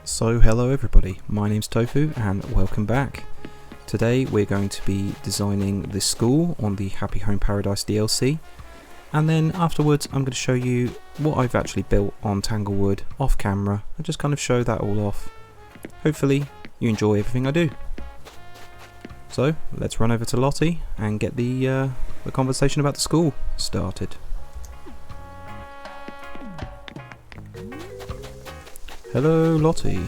So hello everybody, my name's Tofu and welcome back. Today we're going to be designing this school on the Happy Home Paradise DLC, and then afterwards I'm going to show you what I've actually built on Tanglewood off camera and just kind of show that all off. Hopefully you enjoy everything I do. So let's run over to Lottie and get the conversation about the school started. Hello, Lottie.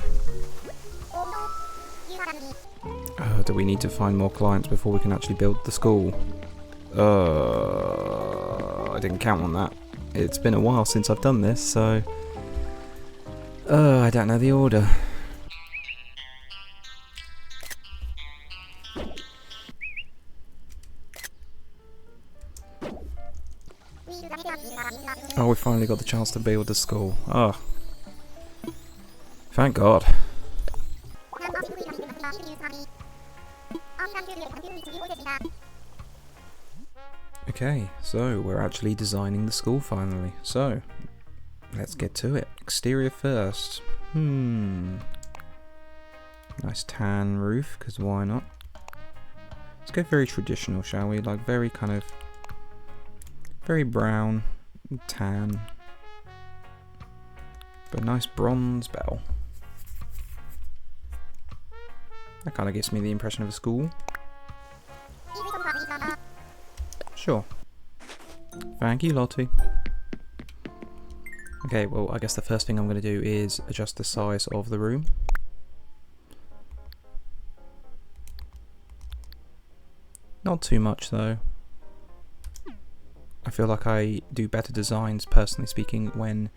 Do we need to find more clients before we can actually build the school? I didn't count on that. It's been a while since I've done this, so... I don't know the order. Oh, we finally got the chance to build the school. Oh. Thank God. Okay, so we're actually designing the school finally. So, let's get to it. Exterior first. Nice tan roof, because why not? Let's go very traditional, shall we? Like very kind of... very brown, tan. But a nice bronze bell. That kind of gives me the impression of a school. Sure. Thank you, Lottie. Okay, well, I guess the first thing I'm going to do is adjust the size of the room. Not too much, though. I feel like I do better designs, personally speaking, when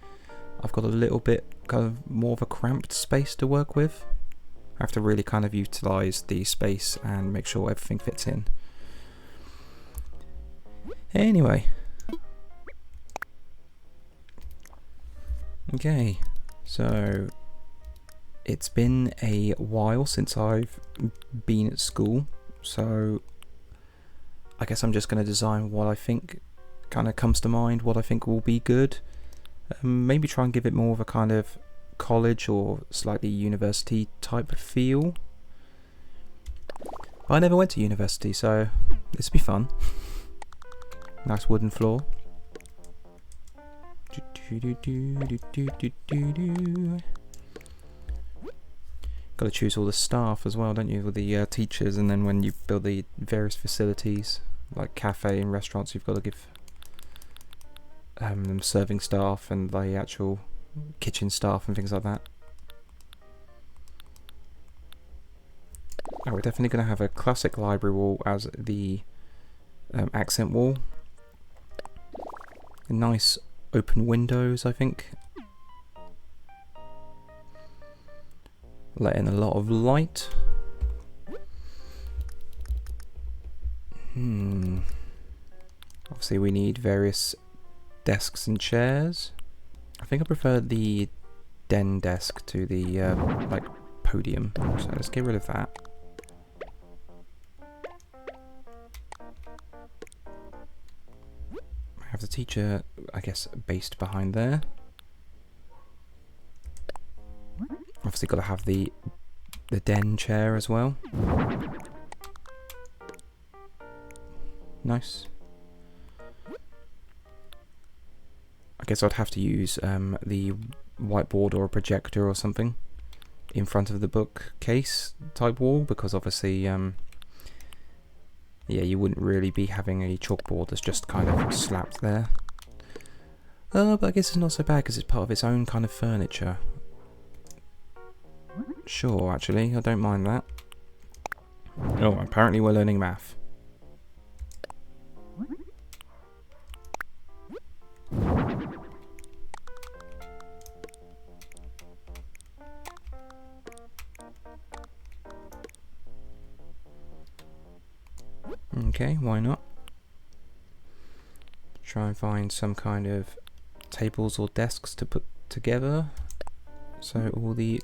I've got a little bit kind of more of a cramped space to work with. I have to really kind of utilise the space and make sure everything fits in. Anyway. Okay, so it's been a while since I've been at school, so I guess I'm just going to design what I think kind of comes to mind, what I think will be good. Maybe try and give it more of a kind of college or slightly university type of feel. I never went to university, so this will be fun. Nice wooden floor. Got to choose all the staff as well, don't you, with the teachers, and then when you build the various facilities like cafe and restaurants, you've got to give them serving staff and the actual kitchen staff and things like that. Oh, we're definitely going to have a classic library wall as the accent wall. Nice open windows, I think. Let in a lot of light. Obviously we need various desks and chairs. I think I prefer the den desk to the like podium, so let's get rid of that. I have the teacher, I guess, based behind there. Obviously got to have the den chair as well. Nice. I guess I'd have to use the whiteboard or a projector or something in front of the bookcase type wall, because obviously yeah, you wouldn't really be having a chalkboard that's just kind of slapped there. But I guess it's not so bad because it's part of its own kind of furniture. Sure, actually, I don't mind that. Oh, apparently we're learning math. Okay, why not? Try and find some kind of tables or desks to put together so all the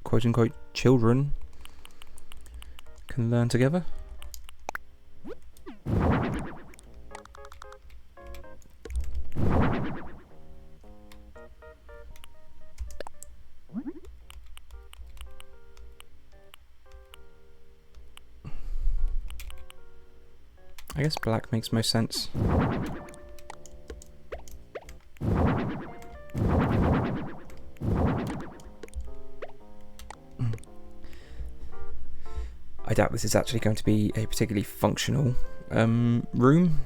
quote-unquote children can learn together. I guess black makes most sense. I doubt this is actually going to be a particularly functional room.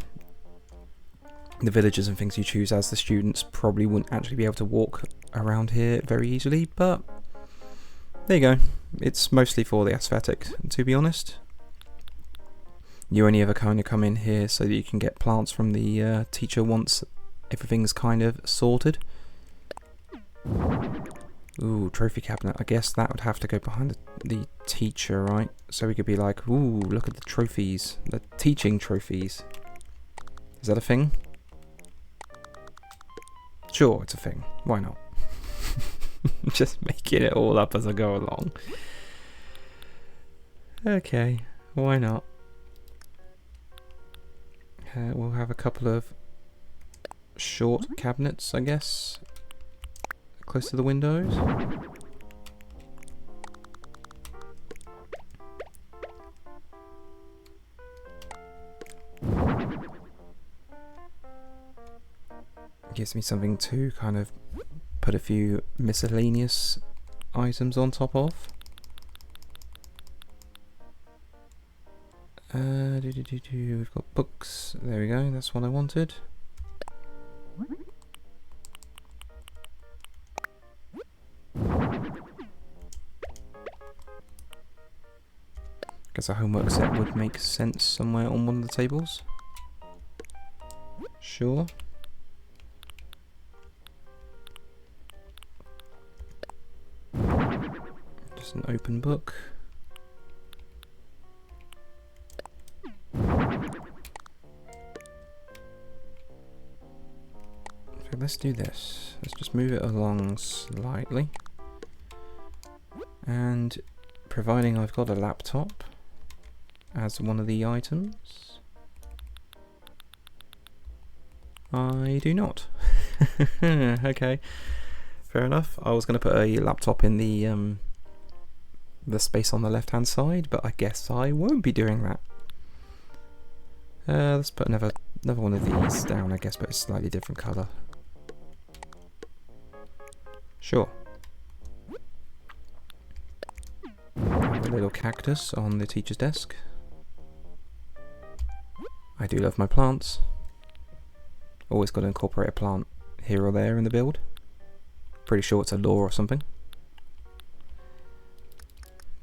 The villagers and things you choose as the students probably wouldn't actually be able to walk around here very easily, but there you go. It's mostly for the aesthetic, to be honest. You only ever kind of come in here so that you can get plants from the teacher once everything's kind of sorted. Ooh, trophy cabinet. I guess that would have to go behind the teacher, right? So we could be like, ooh, look at the trophies. The teaching trophies. Is that a thing? Sure, it's a thing. Why not? Just making it all up as I go along. Okay, why not? We'll have a couple of short cabinets, I guess, close to the windows. Gives me something to kind of put a few miscellaneous items on top of. We've got books. There we go. That's what I wanted. Guess a homework set would make sense somewhere on one of the tables. Sure. Just an open book. So let's do this. Let's just move it along slightly. And providing I've got a laptop as one of the items. I do not. Okay, fair enough. I was going to put a laptop in the space on the left hand side, but I guess I won't be doing that. Let's put another one of these down, I guess, but it's a slightly different colour. Sure. A little cactus on the teacher's desk. I do love my plants. Always got to incorporate a plant here or there in the build. Pretty sure it's a law or something.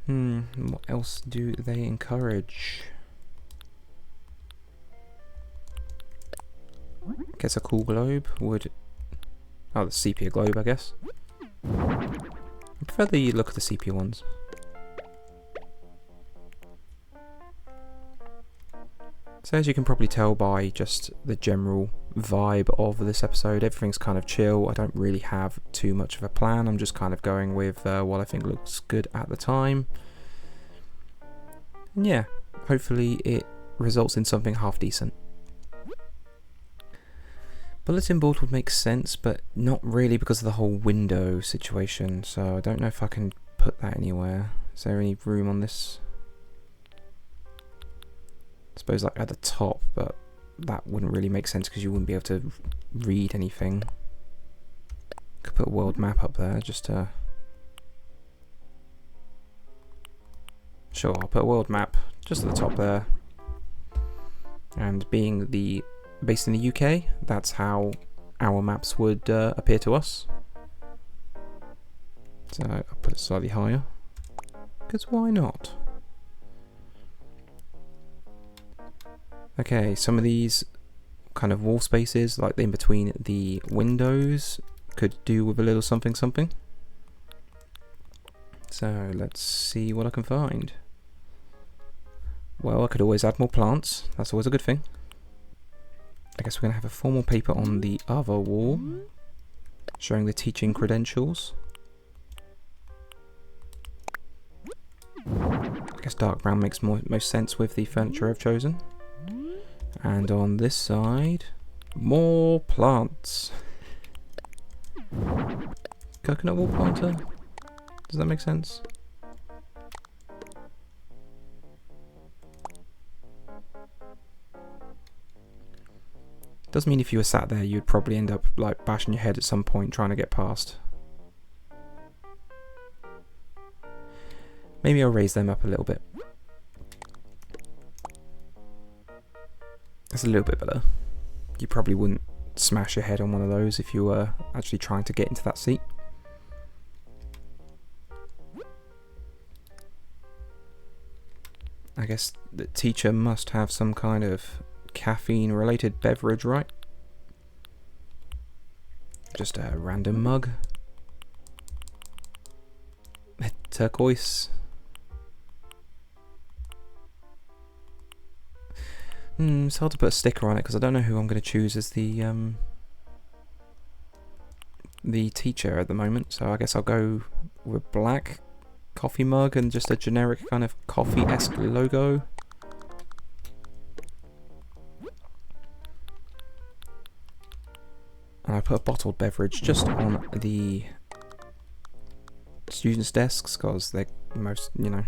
What else do they encourage? Guess a cool globe would... Oh, the sepia globe, I guess. I prefer the look of the sepia ones. So as you can probably tell by just the general vibe of this episode, everything's kind of chill. I don't really have too much of a plan. I'm just kind of going with what I think looks good at the time. And yeah, hopefully it results in something half decent. Bulletin board would make sense, but not really because of the whole window situation. So I don't know if I can put that anywhere. Is there any room on this? I suppose like at the top, but that wouldn't really make sense because you wouldn't be able to read anything. Could put a world map up there just to... Sure, I'll put a world map just at the top there. And being based in the UK, that's how our maps would appear to us. So I'll put it slightly higher, because why not? Okay, some of these kind of wall spaces, like in between the windows, could do with a little something something. So let's see what I can find. Well, I could always add more plants. That's always a good thing. I guess we're going to have a formal paper on the other wall, showing the teaching credentials. I guess dark brown makes most sense with the furniture I've chosen. And on this side, more plants. Coconut wall planter? Does that make sense? Does mean if you were sat there, you'd probably end up like bashing your head at some point trying to get past. Maybe I'll raise them up a little bit. That's a little bit better. You probably wouldn't smash your head on one of those if you were actually trying to get into that seat. I guess the teacher must have some kind of caffeine related beverage, right? Just a random mug. Turquoise. It's hard to put a sticker on it because I don't know who I'm going to choose as the teacher at the moment. So I guess I'll go with black coffee mug and just a generic kind of coffee-esque logo. And I put a bottled beverage just on the students' desks because they're most, you know,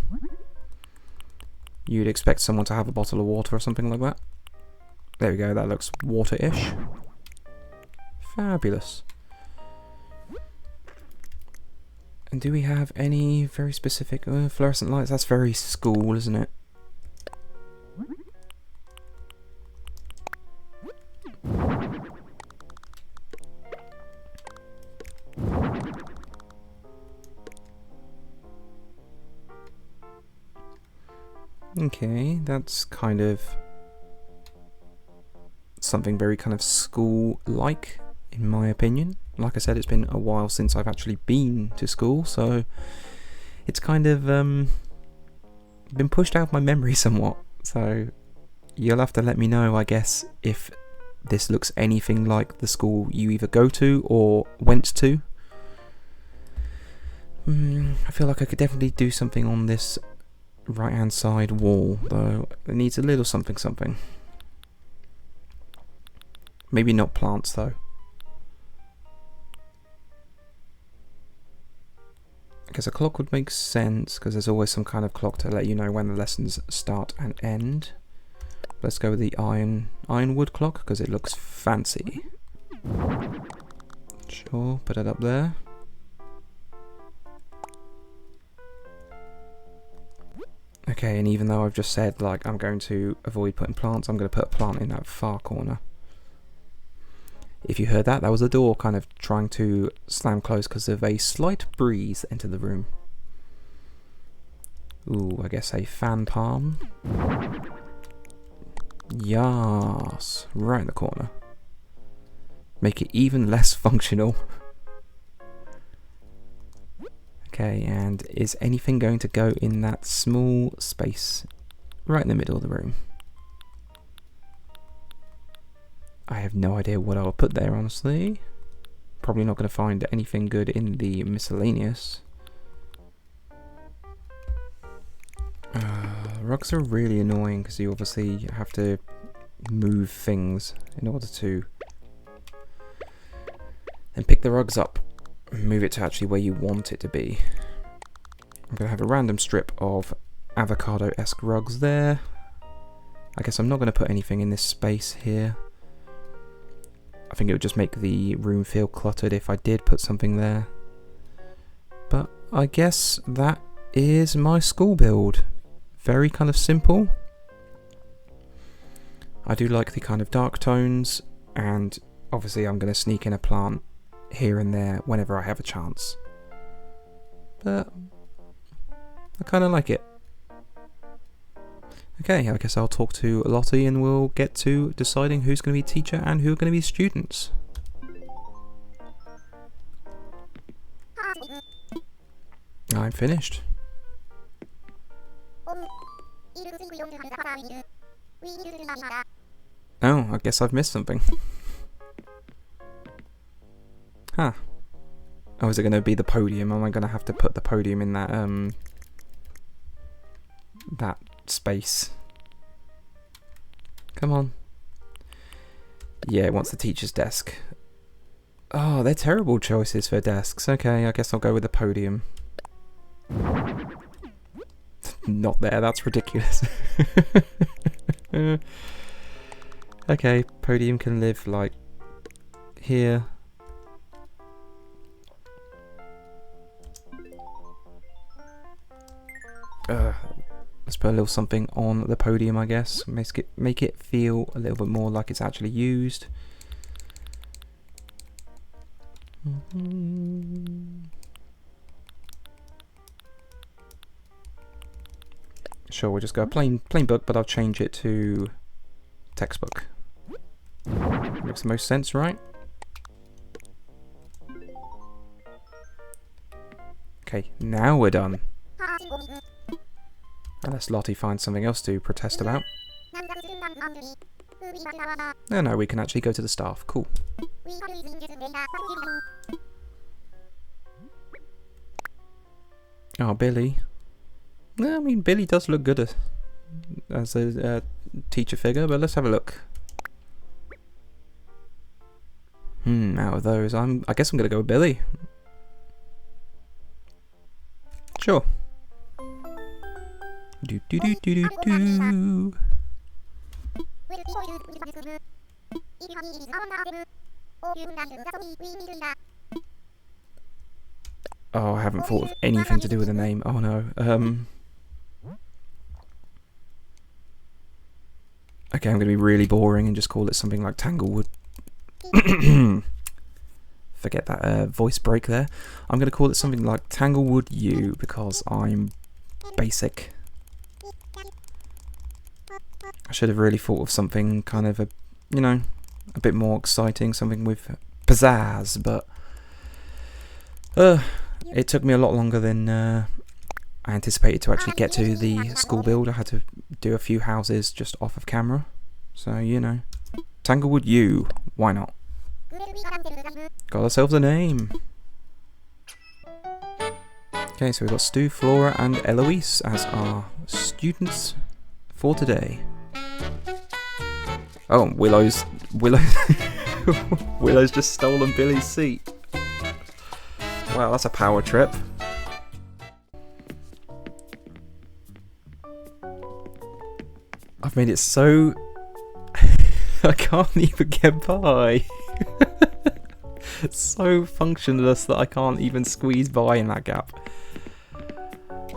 you'd expect someone to have a bottle of water or something like that. There we go, that looks water-ish. Fabulous. And do we have any very specific fluorescent lights? That's very school, isn't it? Okay, that's kind of something very kind of school-like, in my opinion. Like I said, it's been a while since I've actually been to school, so it's kind of been pushed out of my memory somewhat. So you'll have to let me know, I guess, if this looks anything like the school you either go to or went to. I feel like I could definitely do something on this right hand side wall, though it needs a little something something. Maybe not plants though. I guess a clock would make sense because there's always some kind of clock to let you know when the lessons start and end. Let's go with the ironwood clock because it looks fancy. Sure, put it up there. Okay, and even though I've just said like I'm going to avoid putting plants, I'm going to put a plant in that far corner. If you heard that, that was a door kind of trying to slam close because of a slight breeze into the room. Ooh, I guess a fan palm. Yes, right in the corner. Make it even less functional. Okay, and is anything going to go in that small space right in the middle of the room? I have no idea what I'll put there, honestly. Probably not going to find anything good in the miscellaneous. Rugs are really annoying because you obviously have to move things in order to then pick the rugs up and move it to actually where you want it to be. I'm going to have a random strip of avocado-esque rugs there. I guess I'm not going to put anything in this space here. I think it would just make the room feel cluttered if I did put something there. But I guess that is my school build. Very kind of simple. I do like the kind of dark tones, and obviously I'm going to sneak in a plant here and there whenever I have a chance. But I kind of like it. Okay, I guess I'll talk to Lottie and we'll get to deciding who's going to be teacher and who are going to be students. I'm finished. Oh, I guess I've missed something. Huh. Oh, is it going to be the podium? Am I going to have to put the podium in that, that space? Come on. Yeah, it wants the teacher's desk. Oh, they're terrible choices for desks. Okay, I guess I'll go with the podium. Not there, that's ridiculous. Okay, podium can live like here. Let's put a little something on the podium, I guess. Make it feel a little bit more like it's actually used. Sure, we'll just go plain book, but I'll change it to textbook. Makes the most sense, right? Okay, now we're done. Unless Lottie finds something else to protest about. No, we can actually go to the staff. Cool. Oh, Billy. No, I mean, Billy does look good as a teacher figure, but let's have a look. Out of those, I guess I'm gonna go with Billy. Sure. Do do do do do do. Oh, I haven't thought of anything to do with the name. Oh no. Okay, I'm gonna be really boring and just call it something like Tanglewood. Forget that voice break there. I'm gonna call it something like Tanglewood U because I'm basic. I should have really thought of something kind of a bit more exciting, something with pizzazz, but it took me a lot longer than I anticipated to actually get to the school build. I had to do a few houses just off of camera, so Tanglewood U, why not? Got ourselves a name. Okay, so we've got Stu, Flora and Eloise as our students for today. Oh, Willow's just stolen Billy's seat. Wow, that's a power trip. I've made it so I can't even get by. It's so functionless that I can't even squeeze by in that gap.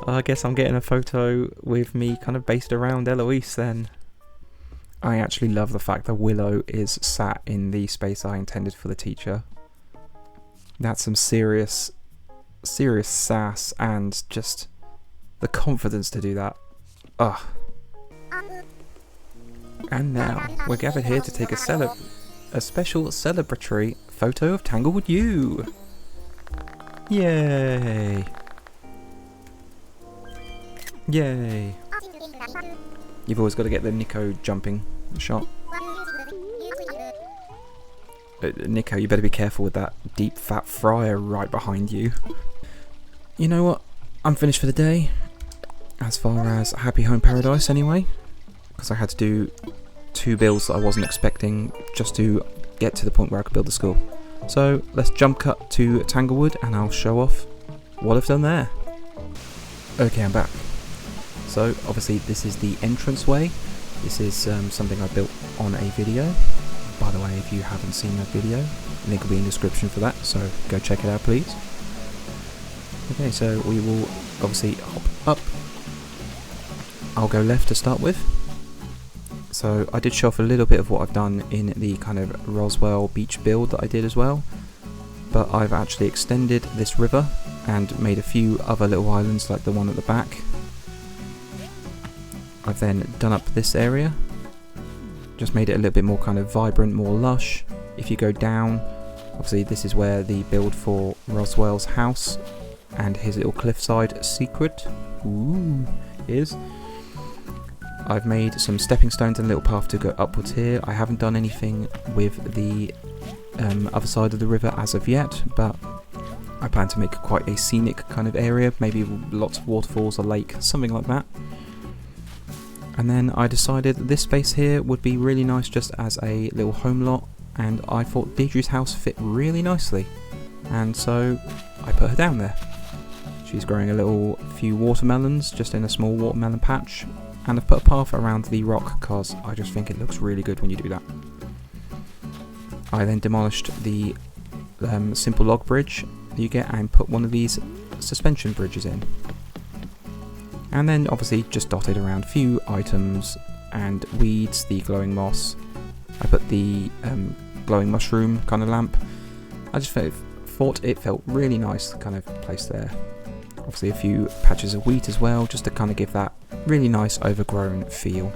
I guess I'm getting a photo with me kind of based around Eloise then. I actually love the fact that Willow is sat in the space I intended for the teacher. That's some serious sass and just the confidence to do that. Ugh. And now we're gathered here to take a special celebratory photo of Tanglewood U. Yay! Yay! You've always got to get the Nico jumping shot. Nico, you better be careful with that deep fat fryer right behind you. You know what? I'm finished for the day. As far as Happy Home Paradise anyway. Because I had to do 2 builds that I wasn't expecting just to get to the point where I could build the school. So let's jump cut to Tanglewood and I'll show off what I've done there. Okay, I'm back. So obviously this is the entranceway. This is something I built on a video. By the way, if you haven't seen that video, link will be in the description for that, so go check it out please. Okay, so we will obviously hop up. I'll go left to start with. So I did show off a little bit of what I've done in the kind of Roswell beach build that I did as well. But I've actually extended this river and made a few other little islands like the one at the back. I've then done up this area. Just made it a little bit more kind of vibrant, more lush. If you go down, obviously this is where the build for Roswell's house and his little cliffside secret is. I've made some stepping stones and a little path to go upwards here. I haven't done anything with the other side of the river as of yet, but I plan to make quite a scenic kind of area, maybe lots of waterfalls, a lake, something like that. And then I decided that this space here would be really nice just as a little home lot, and I thought Deirdre's house fit really nicely, and so I put her down there. She's growing a few watermelons just in a small watermelon patch, and I've put a path around the rock because I just think it looks really good when you do that. I then demolished the simple log bridge that you get and put one of these suspension bridges in. And then obviously just dotted around a few items and weeds, the glowing moss. I put the glowing mushroom kind of lamp. I just thought it felt really nice kind of place there. Obviously a few patches of wheat as well, just to kind of give that really nice overgrown feel.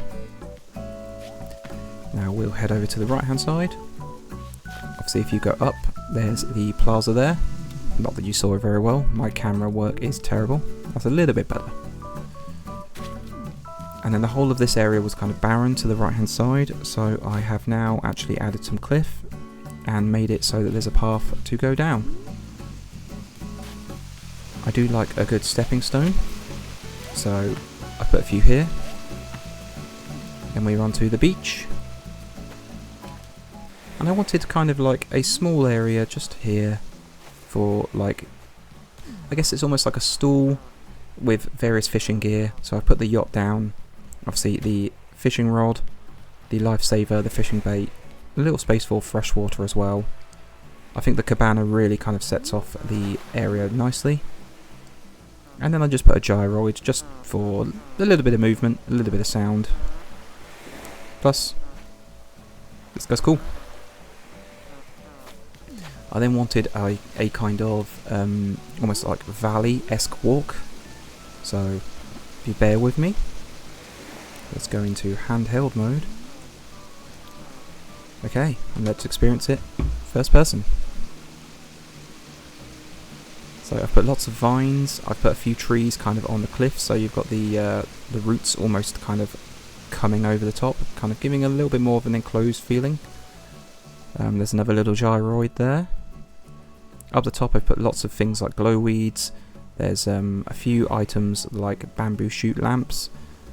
Now we'll head over to the right hand side. Obviously if you go up, there's the plaza there. Not that you saw it very well, my camera work is terrible. That's a little bit better. And then the whole of this area was kind of barren to the right hand side, so I have now actually added some cliff and made it so that there's a path to go down. I do like a good stepping stone, so I put a few here. Then we're onto the beach. And I wanted kind of like a small area just here for like, I guess it's almost like a stall with various fishing gear. So I put the yacht down, obviously the fishing rod, the lifesaver, the fishing bait, a little space for fresh water as well. I think the cabana really kind of sets off the area nicely. And then I just put a gyroid just for a little bit of movement, a little bit of sound. Plus, this guy's cool. I then wanted a kind of almost like valley-esque walk. So if you bear with me, let's go into handheld mode. Okay, and let's experience it first person. So I've put lots of vines, I've put a few trees kind of on the cliff, so you've got the roots almost kind of coming over the top, kind of giving a little bit more of an enclosed feeling. There's another little gyroid there. Up the top I've put lots of things like glow weeds. There's a few items like bamboo shoot lamps,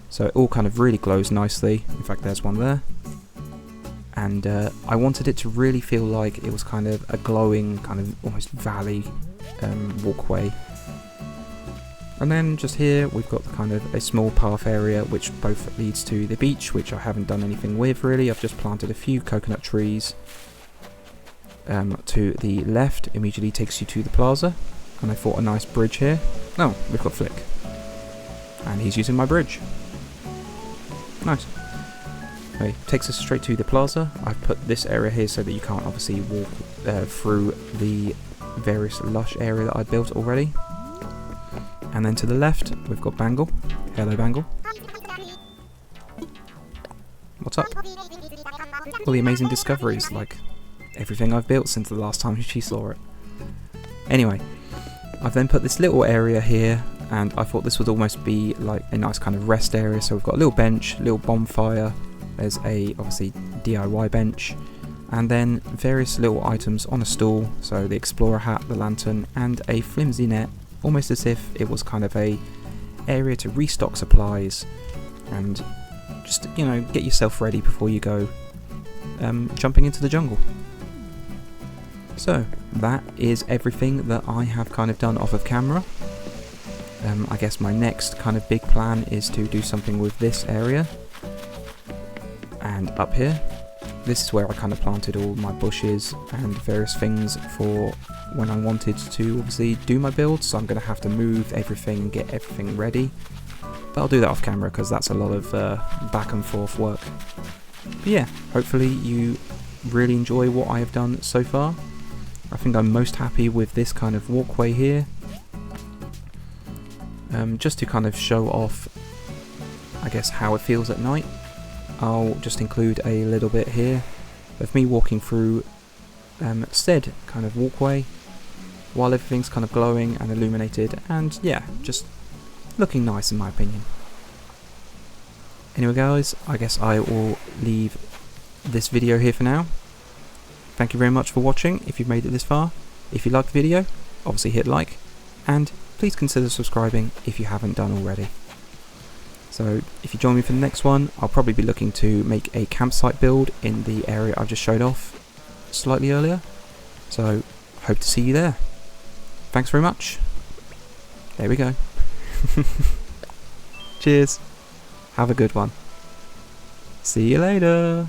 so it all kind of really glows nicely. In fact, there's one there. And I wanted it to really feel like it was kind of a glowing kind of almost valley walkway. And then just here we've got kind of a small path area which both leads to the beach, which I haven't done anything with really. I've just planted a few coconut trees. To the left immediately takes you to the plaza, and I thought a nice bridge here. Oh, we've got Flick, and he's using my bridge. Nice. Okay, takes us straight to the plaza. I've put this area here so that you can't obviously walk through the various lush area that I built already. And then to the left we've got Bangle. Hello Bangle. What's up? All the amazing discoveries, like everything I've built since the last time she saw it. Anyway, I've then put this little area here, and I thought this would almost be like a nice kind of rest area. So we've got a little bench, little bonfire, there's a obviously DIY bench, and then various little items on a stool, so the explorer hat, the lantern, and a flimsy net, almost as if it was kind of a area to restock supplies and just, you know, get yourself ready before you go jumping into the jungle. So that is everything that I have kind of done off of camera. I guess my next kind of big plan is to do something with this area. And up here, this is where I kind of planted all my bushes and various things for when I wanted to obviously do my build. So I'm going to have to move everything and get everything ready. But I'll do that off camera because that's a lot of back and forth work. But yeah, hopefully you really enjoy what I have done so far. I think I'm most happy with this kind of walkway here. Just to kind of show off, I guess, how it feels at night, I'll just include a little bit here of me walking through said kind of walkway while everything's kind of glowing and illuminated, and yeah, just looking nice in my opinion. Anyway guys, I guess I will leave this video here for now. Thank you very much for watching if you've made it this far. If you liked the video, obviously hit like, and please consider subscribing if you haven't done already. So if you join me for the next one, I'll probably be looking to make a campsite build in the area I've just showed off slightly earlier. So hope to see you there. Thanks very much. There we go. Cheers. Have a good one. See you later.